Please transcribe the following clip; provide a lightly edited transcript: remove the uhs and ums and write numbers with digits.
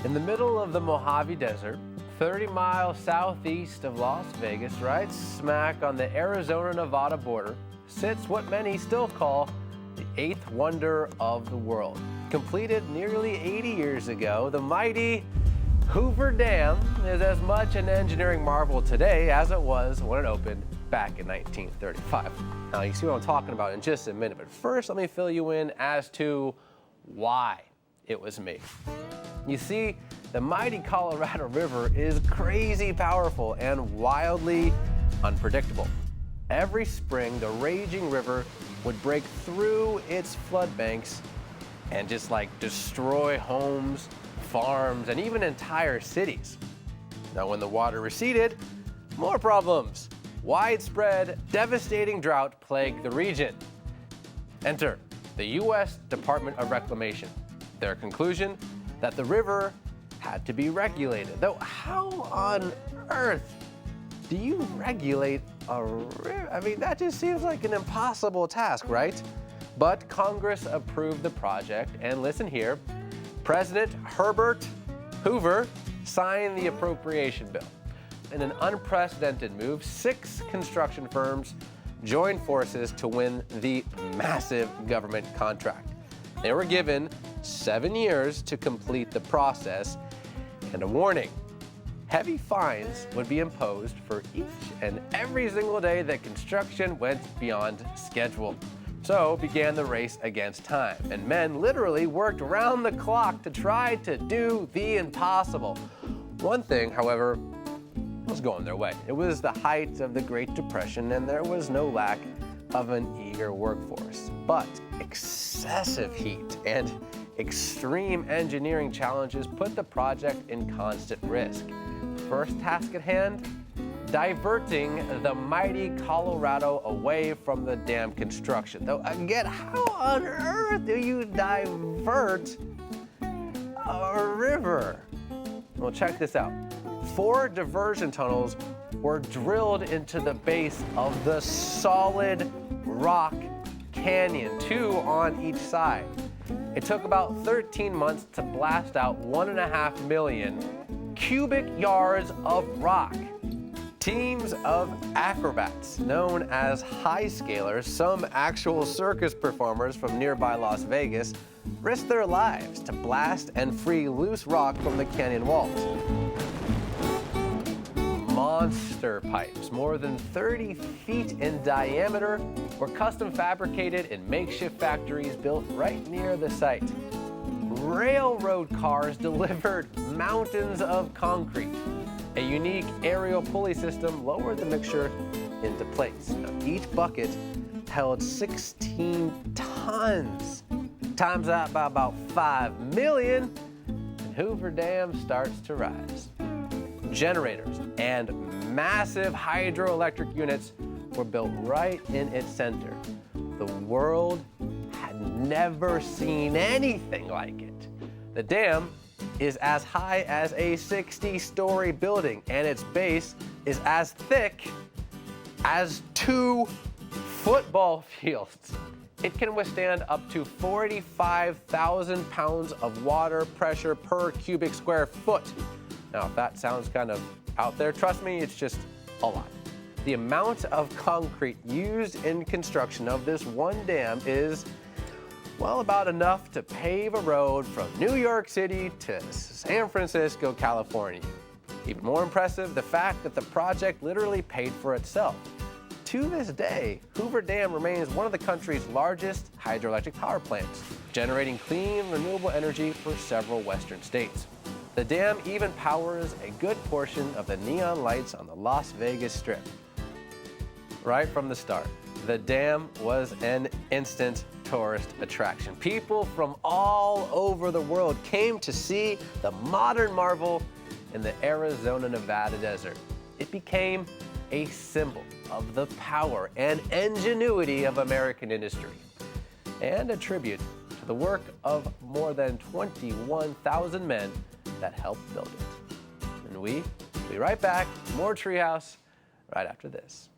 In the middle of the Mojave Desert, 30 miles southeast of Las Vegas, right smack on the Arizona-Nevada border, sits what many still call the eighth wonder of the world. Completed nearly 80 years ago, the mighty Hoover Dam is as much an engineering marvel today as it was when it opened back in 1935. Now, you see what I'm talking about in just a minute, but first let me fill you in as to why it was made. You see, the mighty Colorado River is crazy powerful and wildly unpredictable. Every spring, the raging river would break through its flood banks and just destroy homes, farms, and even entire cities. Now, when the water receded, more problems. Widespread, devastating drought plagued the region. Enter the U.S. Department of Reclamation. Their conclusion that the river had to be regulated. Though how on earth do you regulate a river? I mean, that just seems like an impossible task, right? But Congress approved the project, and listen here, President Herbert Hoover signed the appropriation bill. In an unprecedented move, 6 construction firms joined forces to win the massive government contract. They were given 7 years to complete the process, and a warning: heavy fines would be imposed for each and every single day that construction went beyond schedule. So began the race against time, and men literally worked round the clock to try to do the impossible. One thing, however, was going their way. It was the height of the Great Depression, and there was no lack of an eager workforce. But excessive heat and extreme engineering challenges put the project in constant risk. First task at hand: diverting the mighty Colorado away from the dam construction. Though again, how on earth do you divert a river? Well, check this out. 4 diversion tunnels were drilled into the base of the solid rock canyon, 2 on each side. It took about 13 months to blast out 1.5 million cubic yards of rock. Teams of acrobats, known as high scalers, some actual circus performers from nearby Las Vegas, risked their lives to blast and free loose rock from the canyon walls. Monster pipes, more than 30 feet in diameter, were custom fabricated in makeshift factories built right near the site. Railroad cars delivered mountains of concrete. A unique aerial pulley system lowered the mixture into place. Now, each bucket held 16 tons. Times that by about 5 million, and Hoover Dam starts to rise. Generators and massive hydroelectric units were built right in its center. The world had never seen anything like it. The dam is as high as a 60-story building, and its base is as thick as 2 football fields. It can withstand up to 45,000 pounds of water pressure per cubic square foot. Now, if that sounds kind of out there, trust me, it's just a lot. The amount of concrete used in construction of this one dam is, well, about enough to pave a road from New York City to San Francisco, California. Even more impressive, the fact that the project literally paid for itself. To this day, Hoover Dam remains one of the country's largest hydroelectric power plants, generating clean, renewable energy for several western states. The dam even powers a good portion of the neon lights on the Las Vegas Strip. Right from the start, the dam was an instant tourist attraction. People from all over the world came to see the modern marvel in the Arizona-Nevada desert. It became a symbol of the power and ingenuity of American industry, and a tribute to the work of more than 21,000 men that helped build it. And we'll be right back, more Treehouse, right after this.